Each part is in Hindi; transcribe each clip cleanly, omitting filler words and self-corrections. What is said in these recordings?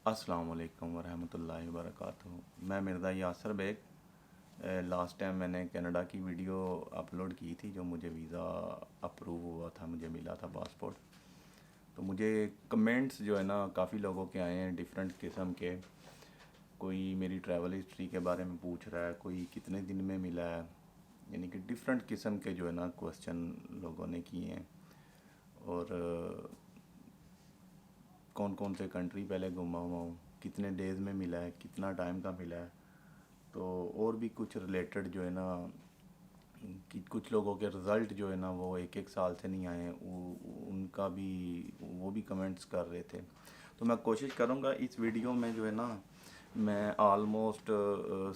अस्सलाम वालेकुम वरहमतुल्लाहि वबरकातुहू। मैं मिर्ज़ा यासर बेग। लास्ट टाइम मैंने कनाडा की वीडियो अपलोड की थी, जो मुझे वीज़ा अप्रूव हुआ था, मुझे मिला था पासपोर्ट। तो मुझे कमेंट्स जो है ना काफ़ी लोगों के आए हैं, डिफरेंट किस्म के। कोई मेरी ट्रैवल हिस्ट्री के बारे में पूछ रहा है, कोई कितने दिन में मिला है, यानी कि डिफरेंट किस्म के जो है ना क्वेश्चन लोगों ने किए हैं। और कौन कौन से कंट्री पहले घुमा हुआ हूँ, कितने डेज़ में मिला है, कितना टाइम का मिला है। तो और भी कुछ रिलेटेड जो है ना कि कुछ लोगों के रिज़ल्ट जो है ना वो एक एक साल से नहीं आए हैं, उनका भी वो भी कमेंट्स कर रहे थे। तो मैं कोशिश करूँगा इस वीडियो में जो है ना मैं ऑलमोस्ट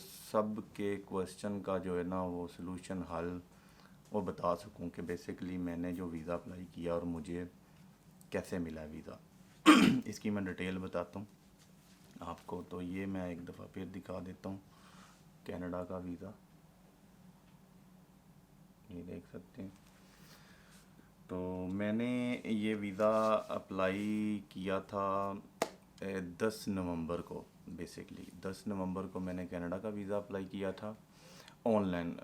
सब के क्वेश्चन का जो है ना वो सलूशन हल वो बता सकूं कि बेसिकली मैंने जो वीज़ा अप्लाई किया और मुझे कैसे मिला वीज़ा। इसकी मैं डिटेल बताता हूँ आपको। तो ये मैं एक दफ़ा फिर दिखा देता हूँ कनाडा का वीज़ा, ये देख सकते हैं। तो मैंने ये वीज़ा अप्लाई किया था 10 नवंबर को। बेसिकली 10 नवंबर को मैंने कनाडा का वीज़ा अप्लाई किया था ऑनलाइन।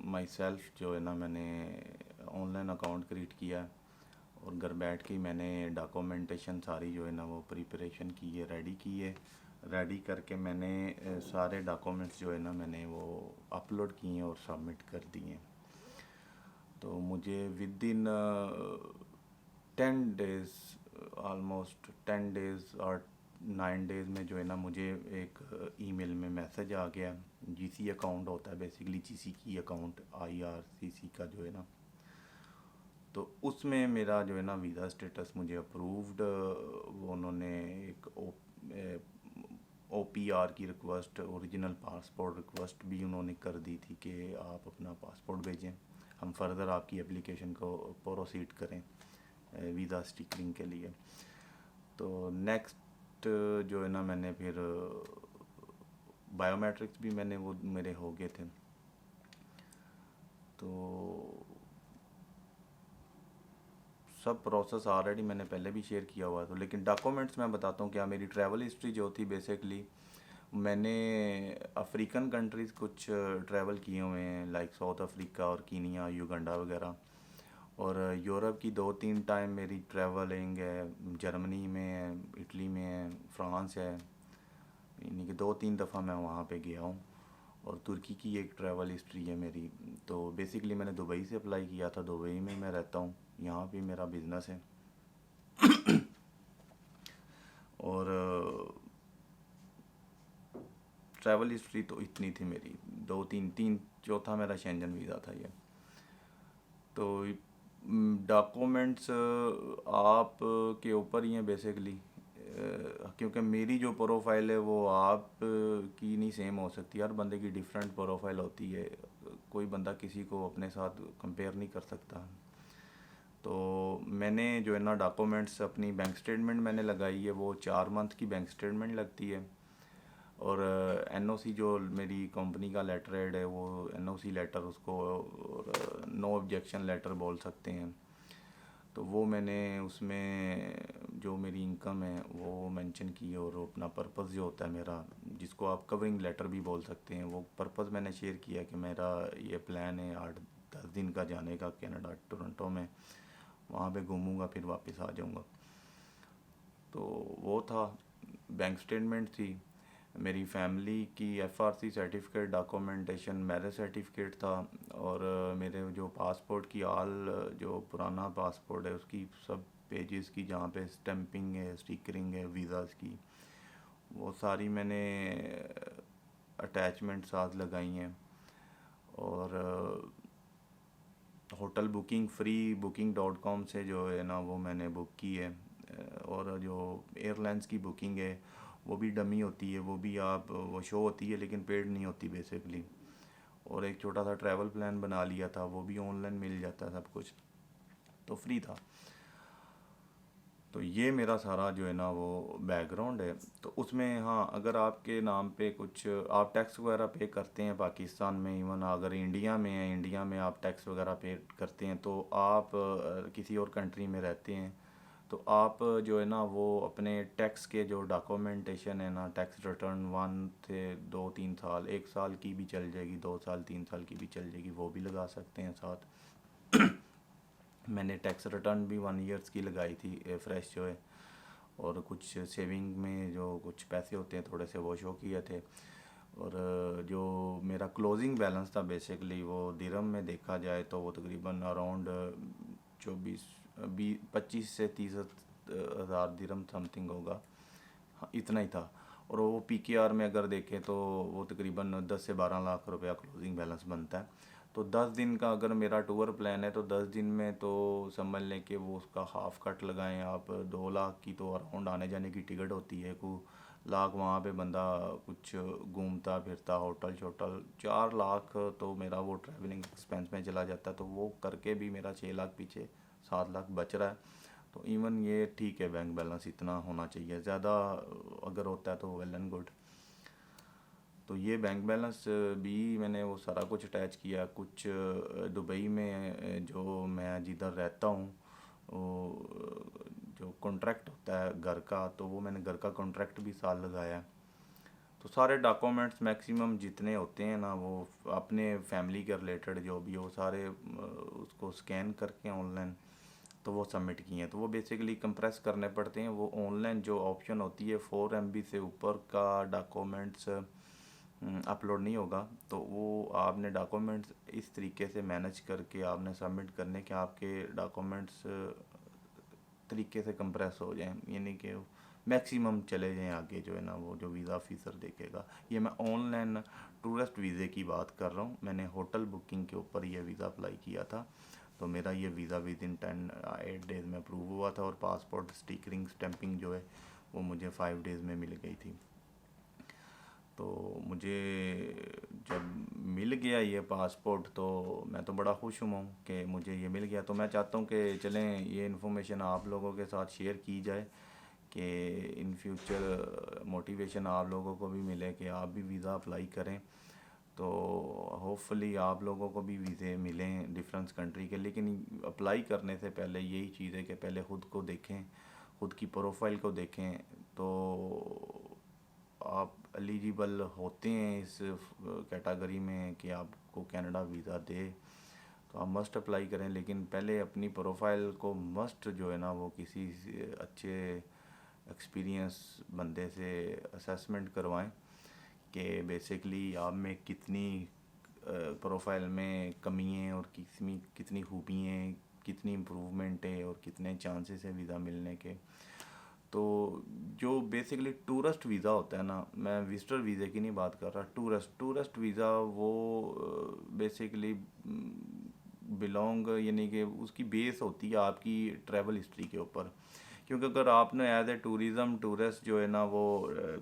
माई सेल्फ जो है ना मैंने ऑनलाइन अकाउंट क्रिएट किया और घर बैठ के ही मैंने डॉक्यूमेंटेशन सारी जो है ना वो प्रिपरेशन की है, रेडी की है। रेडी करके मैंने सारे डॉक्यूमेंट्स जो है ना मैंने वो अपलोड किए हैं और सबमिट कर दिए हैं। तो मुझे with in 10 days, almost 10 days और 9 डेज़ में जो है ना मुझे एक ईमेल में मैसेज आ गया। जीसी अकाउंट होता है बेसिकली, जीसी की अकाउंट आईआरसीसी का जो है ना, तो उसमें मेरा जो है ना वीज़ा स्टेटस मुझे अप्रूव्ड, वो उन्होंने एक ओपीआर की रिक्वेस्ट, ओरिजिनल पासपोर्ट रिक्वेस्ट भी उन्होंने कर दी थी कि आप अपना पासपोर्ट भेजें, हम फर्दर आपकी एप्लीकेशन को प्रोसीड करें वीज़ा स्टिकरिंग के लिए। तो नेक्स्ट जो है ना मैंने फिर बायोमेट्रिक्स भी मैंने वो मेरे हो गए थे। तो सब प्रोसेस ऑलरेडी मैंने पहले भी शेयर किया हुआ था, लेकिन डॉक्यूमेंट्स मैं बताता हूँ क्या। मेरी ट्रैवल हिस्ट्री जो थी बेसिकली, मैंने अफ्रीकन कंट्रीज़ कुछ ट्रैवल किए हुए हैं, लाइक साउथ अफ्रीका और कीनिया, युगांडा वगैरह। और यूरोप की 2-3 टाइम मेरी ट्रैवलिंग है, जर्मनी में है, इटली में है, फ्रांस है, यानी कि 2-3 दफ़ा मैं वहाँ पे गया हूँ। और तुर्की की एक ट्रैवल हिस्ट्री है मेरी। तो बेसिकली मैंने दुबई से अप्लाई किया था, दुबई में मैं रहता हूँ, यहाँ पे मेरा बिज़नेस है। और ट्रैवल हिस्ट्री तो इतनी थी मेरी, 2-3 चौथा मेरा शेंजन वीज़ा था ये। तो डॉक्यूमेंट्स आप के ऊपर ही हैं बेसिकली, क्योंकि मेरी जो प्रोफाइल है वो आप की नहीं सेम हो सकती, हर बंदे की डिफरेंट प्रोफाइल होती है, कोई बंदा किसी को अपने साथ कंपेयर नहीं कर सकता। तो मैंने जो है ना डॉक्यूमेंट्स, अपनी बैंक स्टेटमेंट मैंने लगाई है, वो 4 मंथ की बैंक स्टेटमेंट लगती है। और एनओसी जो मेरी कंपनी का लेटर हेड है वो एनओसी लेटर उसको, और नो ऑब्जेक्शन लेटर बोल सकते हैं। तो वो मैंने उसमें जो मेरी इनकम है वो मेंशन की है, और अपना पर्पस जो होता है मेरा, जिसको आप कवरिंग लेटर भी बोल सकते हैं, वो पर्पस मैंने शेयर किया कि मेरा ये प्लान है 8-10 दिन का जाने का कनाडा, टोरंटो में, वहाँ पे घूमूंगा फिर वापस आ जाऊँगा। तो वो था, बैंक स्टेटमेंट थी, मेरी फैमिली की FRC certificate, documentation, marriage certificate था। और मेरे जो पासपोर्ट की जो पुराना पासपोर्ट है उसकी सब पेजेस की जहाँ पे स्टैंपिंग है, स्टिकरिंग है वीज़ाज़ की, वो सारी मैंने अटैचमेंट साथ लगाई हैं। और होटल बुकिंग फ्री booking.com से जो है ना वो मैंने बुक की है। और जो एयरलाइंस की बुकिंग है वो भी डमी होती है, वो भी आप वो शो होती है लेकिन पेड नहीं होती बेसिकली। और एक छोटा सा ट्रैवल प्लान बना लिया था, वो भी ऑनलाइन मिल जाता है, सब कुछ तो फ्री था। तो ये मेरा सारा जो है ना वो बैकग्राउंड है। तो उसमें हाँ, अगर आपके नाम पे कुछ आप टैक्स वगैरह पे करते हैं पाकिस्तान में, इवन अगर इंडिया में है, इंडिया में आप टैक्स वगैरह पे करते हैं, तो आप किसी और कंट्री में रहते हैं तो आप जो है ना वो अपने टैक्स के जो डॉक्यूमेंटेशन है ना, टैक्स रिटर्न 1 से 2 3 साल, 1 साल की भी चल जाएगी, 2 साल 3 साल की भी चल जाएगी, वो भी लगा सकते हैं साथ। मैंने टैक्स रिटर्न भी 1 ईयर्स की लगाई थी, फ्रेश जो है, और कुछ सेविंग में जो कुछ पैसे होते हैं थोड़े से वो शो किए थे। और जो मेरा क्लोजिंग बैलेंस था बेसिकली वो दिरहम में देखा जाए तो वो तकरीबन अराउंड 25 से 30 हज़ार दिरहम समथिंग होगा, हाँ इतना ही था। और वो पीकेआर में अगर देखें तो वो तकरीबन 10 से 12 लाख रुपया क्लोजिंग बैलेंस बनता है। तो 10 दिन का अगर मेरा टूर प्लान है तो 10 दिन में तो समझ लें कि वो उसका हाफ कट लगाएं आप, 2 लाख की तो अराउंड आने जाने की टिकट होती है, को लाख वहाँ पे बंदा कुछ घूमता फिरता, होटल शोटल, 4 लाख तो मेरा वो ट्रैवलिंग एक्सपेंस में चला जाता है। तो वो करके भी मेरा 6 लाख पीछे 7 लाख बच रहा है। तो इवन ये ठीक है, बैंक बैलेंस इतना होना चाहिए, ज़्यादा अगर होता है तो वेल एंड गुड। तो ये बैंक बैलेंस भी मैंने वो सारा कुछ अटैच किया। कुछ दुबई में जो मैं जिधर रहता हूँ जो कॉन्ट्रैक्ट होता है घर का, तो वो मैंने घर का कॉन्ट्रैक्ट भी साल लगाया है। तो सारे डॉक्यूमेंट्स मैक्सिमम जितने होते हैं ना वो अपने फैमिली के रिलेटेड जो भी हो सारे उसको स्कैन करके ऑनलाइन तो वो सबमिट किए हैं। तो वो बेसिकली कंप्रेस करने पड़ते हैं। वो ऑनलाइन जो ऑप्शन होती है 4 MB से ऊपर का डॉक्यूमेंट्स अपलोड नहीं होगा। तो वो आपने डॉक्यूमेंट्स इस तरीके से मैनेज करके आपने सबमिट करने के आपके डॉक्यूमेंट्स तरीके से कंप्रेस हो जाएं, यानी कि मैक्सिमम चले जाएं आगे जो है ना वो जो वीज़ा ऑफिसर देखेगा। ये मैं ऑनलाइन टूरिस्ट वीज़े की बात कर रहा हूँ। मैंने होटल बुकिंग के ऊपर ये वीज़ा अप्लाई किया था। तो मेरा ये वीज़ा विद इन 8 डेज़ में अप्रूव हुआ था और पासपोर्ट स्टिकरिंग स्टैंपिंग जो है वो मुझे 5 डेज़ में मिल गई थी। तो मुझे जब मिल गया ये पासपोर्ट तो मैं तो बड़ा खुश हुआ हूँ कि मुझे ये मिल गया। तो मैं चाहता हूँ कि चलें ये इन्फॉर्मेशन आप लोगों के साथ शेयर की जाए कि इन फ्यूचर मोटिवेशन आप लोगों को भी मिले कि आप भी वीज़ा अप्लाई करें। तो होपफुली आप लोगों को भी वीज़े मिलें डिफरेंस कंट्री के। लेकिन अप्लाई करने से पहले यही चीज़ है कि पहले ख़ुद को देखें, ख़ुद की प्रोफाइल को देखें। तो आप एलिजिबल होते हैं इस कैटेगरी में कि आपको कनाडा वीज़ा दे तो आप मस्ट अप्लाई करें। लेकिन पहले अपनी प्रोफाइल को मस्ट जो है ना वो किसी अच्छे एक्सपीरियंस बंदे से असेसमेंट करवाएं कि बेसिकली आप में कितनी प्रोफाइल में कमी है और कितनी कितनी खूबी हैं, कितनी इम्प्रूवमेंट है और कितने चांसेस हैं वीज़ा मिलने के। तो जो बेसिकली टूरिस्ट वीज़ा होता है ना, मैं विजिटर वीज़े की नहीं बात कर रहा, टूरिस्ट वीज़ा वो बेसिकली बिलोंग यानी कि उसकी बेस होती है आपकी ट्रैवल हिस्ट्री के ऊपर। क्योंकि अगर आपने एज ए टूरिज़म टूरिस्ट जो है ना वो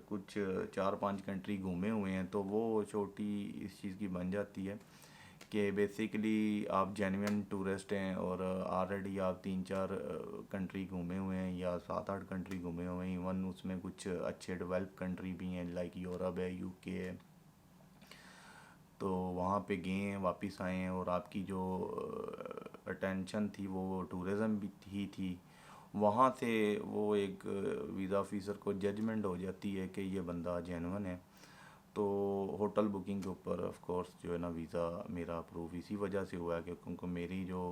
कुछ 4-5 कंट्री घूमे हुए हैं तो वो छोटी इस चीज़ की बन जाती है कि बेसिकली आप जेन्युइन टूरिस्ट हैं और ऑलरेडी आप 3-4 कंट्री घूमे हुए हैं या 7-8 कंट्री घूमे हुए हैं। इवन उसमें कुछ अच्छे डेवलप कंट्री भी हैं लाइक यूरोप है, यूके है। तो वहाँ पे गए हैं, वापस आए हैं और आपकी जो अटेंशन थी वो टूरिज़म भी थी। वहाँ से वो एक वीज़ा ऑफिसर को जजमेंट हो जाती है कि ये बंदा जेन्युइन है। तो होटल बुकिंग के ऊपर ऑफ कोर्स जो है ना वीज़ा मेरा अप्रूव इसी वजह से हुआ है कि क्योंकि मेरी जो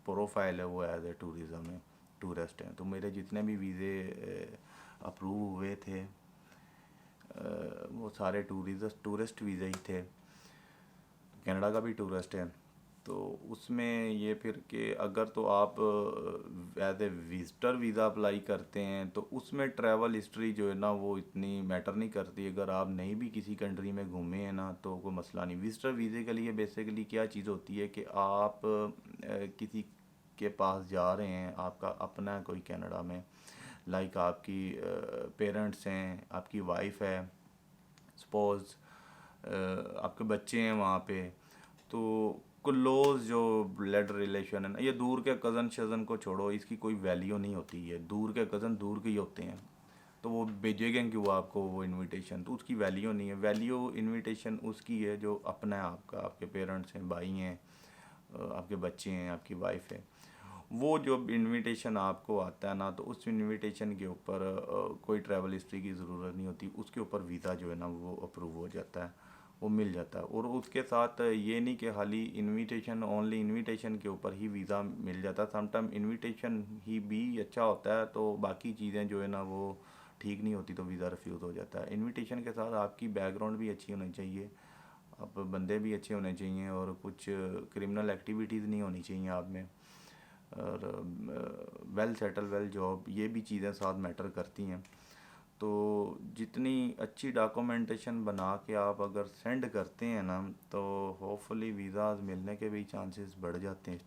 प्रोफाइल है वो एज ए टूरिज़म है, टूरिस्ट हैं। तो मेरे जितने भी वीज़े अप्रूव हुए थे वो सारे टूरिस्ट वीज़ा ही थे। कनाडा का भी टूरिस्ट है। तो उसमें ये फिर कि अगर तो आप as a visitor visa apply करते हैं तो उसमें ट्रैवल हिस्ट्री जो है ना वो इतनी मैटर नहीं करती। अगर आप नहीं भी किसी कंट्री में घूमे हैं ना तो कोई मसला नहीं। विज़िटर वीज़े के लिए बेसिकली क्या चीज़ होती है कि आप किसी के पास जा रहे हैं, आपका अपना कोई कनाडा में, लाइक आपकी पेरेंट्स हैं, आपकी वाइफ है, सपोज़ आपके बच्चे हैं वहाँ पे। तो क्लोज जो ब्लड रिलेशन है ना, ये दूर के कज़न शज़न को छोड़ो, इसकी कोई वैल्यू नहीं होती है। दूर के कज़न दूर के ही होते हैं। तो वो भेजेंगे क्यों आपको वो इनविटेशन, तो उसकी वैल्यू नहीं है। वैल्यू इनविटेशन उसकी है जो अपना है आपका, आपके पेरेंट्स हैं, भाई हैं, आपके बच्चे हैं, आपकी वाइफ है। वो जो इनविटेशन आपको आता है ना, तो उस इनविटेशन के ऊपर कोई ट्रैवल हिस्ट्री की ज़रूरत नहीं होती, उसके ऊपर वीज़ा जो है ना वो अप्रूव हो जाता है, वो मिल जाता है। और उसके साथ ये नहीं कि खाली इनविटेशन, ओनली इनविटेशन के ऊपर ही वीज़ा मिल जाता है, समटाइम इनविटेशन ही भी अच्छा होता है तो बाकी चीज़ें जो है ना वो ठीक नहीं होती, तो वीज़ा रिफ्यूज़ हो जाता है। इनविटेशन के साथ आपकी बैकग्राउंड भी अच्छी होनी चाहिए, आप बंदे भी अच्छे होने चाहिए, और कुछ क्रिमिनल एक्टिविटीज़ नहीं होनी चाहिए आप में, और वेल सेटल, वेल जॉब, ये भी चीज़ें साथ मैटर करती हैं। तो जितनी अच्छी डॉक्यूमेंटेशन बना के आप अगर सेंड करते हैं ना, तो होपफुली वीज़ाज़ मिलने के भी चांसेस बढ़ जाते हैं।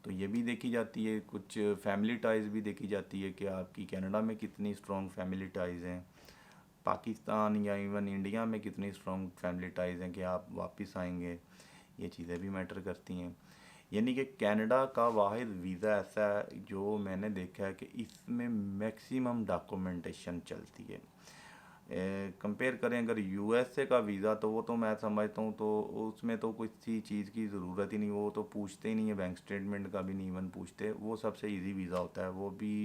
तो ये भी देखी जाती है, कुछ फैमिली टाइज़ भी देखी जाती है कि आपकी कनाडा में कितनी स्ट्रॉन्ग फैमिली टाइज़ हैं, पाकिस्तान या इवन इंडिया में कितनी स्ट्रॉन्ग फैमिली टाइज़ हैं कि आप वापस आएंगे, ये चीज़ें भी मैटर करती हैं। यानी कि कनाडा का वाहिद वीज़ा ऐसा है जो मैंने देखा है कि इसमें मैक्सिमम डॉक्यूमेंटेशन चलती है। कंपेयर करें अगर यूएसए का वीज़ा, तो वो तो मैं समझता हूँ तो उसमें तो किसी चीज़ की ज़रूरत ही नहीं, वो तो पूछते ही नहीं है, बैंक स्टेटमेंट का भी नहीं इवन पूछते, वो सबसे इजी वीज़ा होता है, वो भी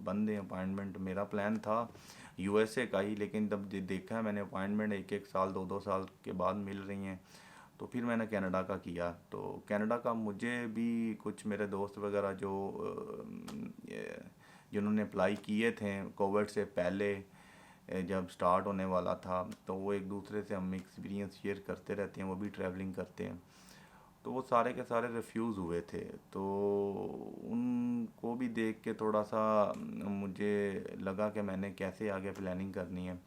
बंद है अपॉइंटमेंट। मेरा प्लान था यूएसए का ही, लेकिन जब देखा है मैंने अपॉइंटमेंट एक एक साल, दो दो साल के बाद मिल रही हैं, तो फिर मैंने कनाडा का किया। तो कनाडा का मुझे भी कुछ मेरे दोस्त वगैरह जो जिन्होंने अप्लाई किए थे कोविड से पहले, जब स्टार्ट होने वाला था, तो वो एक दूसरे से हम एक्सपीरियंस शेयर करते रहते हैं, वो भी ट्रैवलिंग करते हैं, तो वो सारे के सारे रिफ्यूज़ हुए थे। तो उनको भी देख के थोड़ा सा मुझे लगा कि मैंने कैसे आगे प्लानिंग करनी है।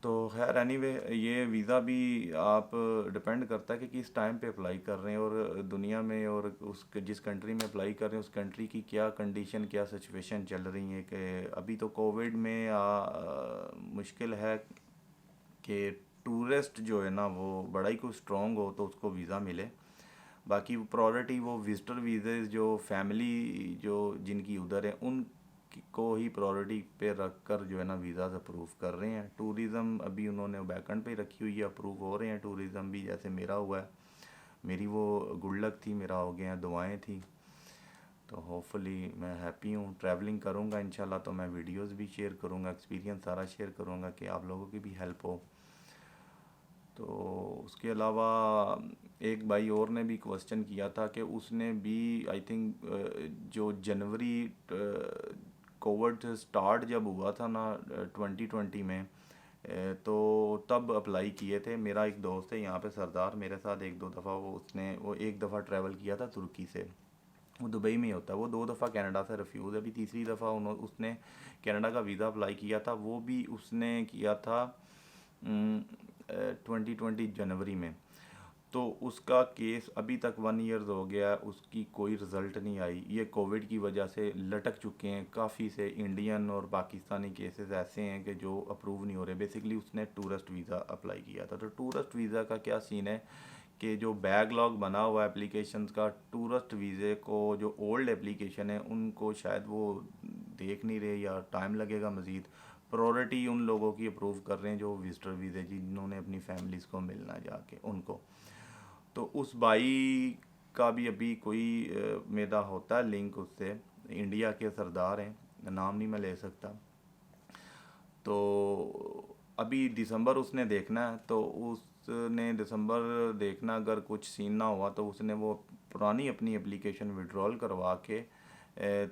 तो खैर एनीवे, ये वीज़ा भी आप डिपेंड करता है कि किस टाइम पे अप्लाई कर रहे हैं, और दुनिया में, और उस जिस कंट्री में अप्लाई कर रहे हैं उस कंट्री की क्या कंडीशन, क्या सिचुएशन चल रही है। कि अभी तो कोविड में मुश्किल है कि टूरिस्ट जो है ना वो बड़ा ही कुछ स्ट्रॉन्ग हो तो उसको वीज़ा मिले। बाकी प्रायोरिटी वो विजिटर वीज़े जो फैमिली जो जिनकी उधर है उन को ही प्रायोरिटी पे रख कर जो है ना वीज़ाज़ अप्रूव कर रहे हैं। टूरिज़म अभी उन्होंने बैकेंड पे रखी हुई है, अप्रूव हो रहे हैं टूरिज़म भी, जैसे मेरा हुआ है। मेरी वो गुड लक थी, मेरा हो गया, दुआएं थी। तो होपफुली मैं हैप्पी हूँ, ट्रैवलिंग करूँगा इंशाल्लाह, तो मैं वीडियोस भी शेयर करूँगा, एक्सपीरियंस सारा शेयर करूँगा कि आप लोगों की भी हेल्प हो। तो उसके अलावा एक भाई और ने भी क्वेश्चन किया था कि उसने भी आई थिंक जो जनवरी कोविड स्टार्ट जब हुआ था ना 2020 में, तो तब अप्लाई किए थे। मेरा एक दोस्त है यहाँ पे सरदार, मेरे साथ एक दो दफ़ा वो एक दफ़ा ट्रैवल किया था तुर्की से, वो दुबई में ही होता है। वो दो दफ़ा कनाडा से रिफ्यूज़ है, अभी तीसरी दफ़ा उसने कनाडा का वीज़ा अप्लाई किया था, वो भी उसने किया था 2020 जनवरी में। तो उसका केस अभी तक 1 ईयर हो गया, उसकी कोई रिज़ल्ट नहीं आई। ये कोविड की वजह से लटक चुके हैं काफ़ी से इंडियन और पाकिस्तानी केसेस ऐसे हैं कि जो अप्रूव नहीं हो रहे। बेसिकली उसने टूरिस्ट वीज़ा अप्लाई किया था। तो टूरिस्ट वीज़ा का क्या सीन है कि जो बैकलॉग बना हुआ है एप्लीकेशंस का, टूरिस्ट वीज़े को जो ओल्ड एप्लीकेशन है उनको शायद वो देख नहीं रहे, या टाइम लगेगा मज़ीद। प्रायोरिटी उन लोगों की अप्रूव कर रहे हैं जो विजिटर वीज़े, जिन्होंने अपनी फैमिलीज़ को मिलना है जाके उनको। तो उस भाई का भी अभी कोई मेरा होता है लिंक उससे, इंडिया के सरदार हैं, नाम नहीं मैं ले सकता। तो अभी दिसंबर उसने देखना है, तो उसने दिसंबर देखना, अगर कुछ सीन ना हुआ तो उसने वो पुरानी अपनी एप्लीकेशन विड्रॉल करवा के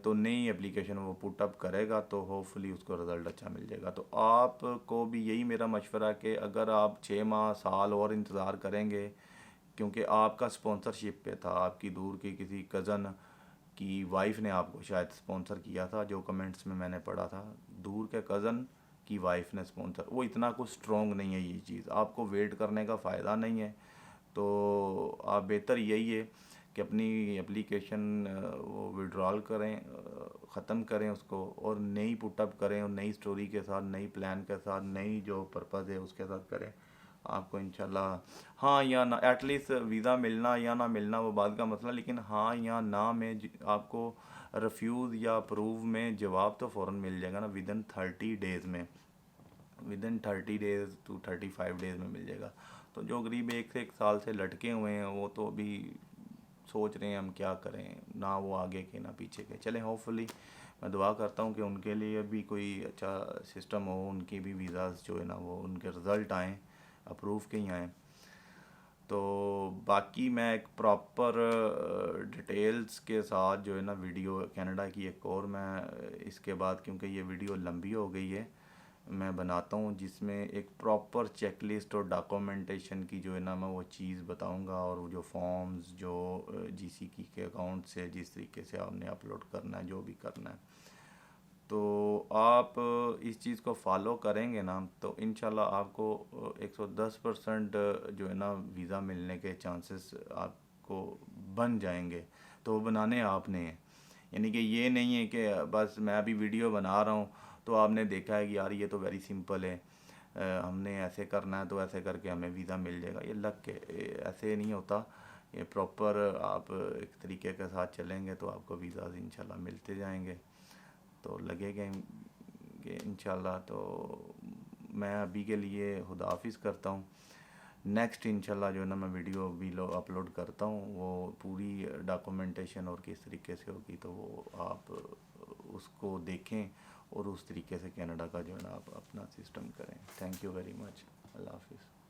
तो नई एप्लीकेशन वो पुट अप करेगा, तो होपफुली उसको रिज़ल्ट अच्छा मिल जाएगा। तो आपको भी यही मेरा मशवरा कि अगर आप 6 माह साल और इंतज़ार करेंगे, क्योंकि आपका स्पॉन्सरशिप पे था, आपकी दूर की किसी कज़न की वाइफ ने आपको शायद स्पॉन्सर किया था, जो कमेंट्स में मैंने पढ़ा था, दूर के कज़न की वाइफ ने स्पॉन्सर, वो इतना कुछ स्ट्रॉन्ग नहीं है ये चीज़, आपको वेट करने का फ़ायदा नहीं है। तो आप बेहतर यही है कि अपनी एप्लीकेशन वो विड्रॉल करें, ख़त्म करें उसको, और नई पुटअप करें, और नई स्टोरी के साथ, नई प्लान के साथ, नई जो पर्पज़ है उसके साथ करें। आपको इंशाल्लाह हाँ या ना, एटलीस्ट वीज़ा मिलना या ना मिलना वो बात का मसला, लेकिन हाँ या ना में आपको रिफ्यूज़ या अप्रूव में जवाब तो फ़ौरन मिल जाएगा ना, विद इन 30 डेज़ में, within 30 days to 35 days में मिल जाएगा। तो जो गरीब 1 से 1 साल से लटके हुए हैं वो तो अभी सोच रहे हैं हम क्या करें, ना वो आगे के ना पीछे के। चलें, होपफुली मैं दुआ करता हूँ कि उनके लिए भी कोई अच्छा सिस्टम हो, उनके भी वीज़ाज़ जो है ना वो उनके रिज़ल्ट आएँ, अप्रूव के ही आएँ। तो बाकी मैं एक प्रॉपर डिटेल्स के साथ जो है ना वीडियो कनाडा की एक और मैं इसके बाद, क्योंकि ये वीडियो लंबी हो गई है, मैं बनाता हूँ जिसमें एक प्रॉपर चेकलिस्ट और डॉक्यूमेंटेशन की जो है ना मैं वो चीज़ बताऊँगा, और वो जो फॉर्म्स जो जीसीकी के अकाउंट से जिस तरीके से आपने अपलोड करना है, जो भी करना है, तो आप इस चीज़ को फॉलो करेंगे ना तो इंशाल्लाह आपको 110% जो है ना वीज़ा मिलने के चांसेस आपको बन जाएंगे। तो वो बनाने आपने हैं, यानी कि ये नहीं है कि बस मैं अभी वीडियो बना रहा हूँ तो आपने देखा है कि यार ये तो वेरी सिंपल है, हमने ऐसे करना है तो ऐसे करके हमें वीज़ा मिल जाएगा। ये लग के ऐसे नहीं होता। ये प्रॉपर आप एक तरीके के साथ चलेंगे तो आपको वीज़ा इंशाल्लाह मिलते जाएंगे। तो लगेगा कि इंशाल्लाह। तो मैं अभी के लिए खुदा हाफिज़ करता हूँ। नेक्स्ट इंशाल्लाह जो है ना मैं वीडियो भी अपलोड करता हूँ, वो पूरी डॉक्यूमेंटेशन और किस तरीके से होगी तो वो आप उसको देखें और उस तरीके से कनाडा का जो है ना आप अपना सिस्टम करें। Thank you very much. अल्लाह हाफिज़।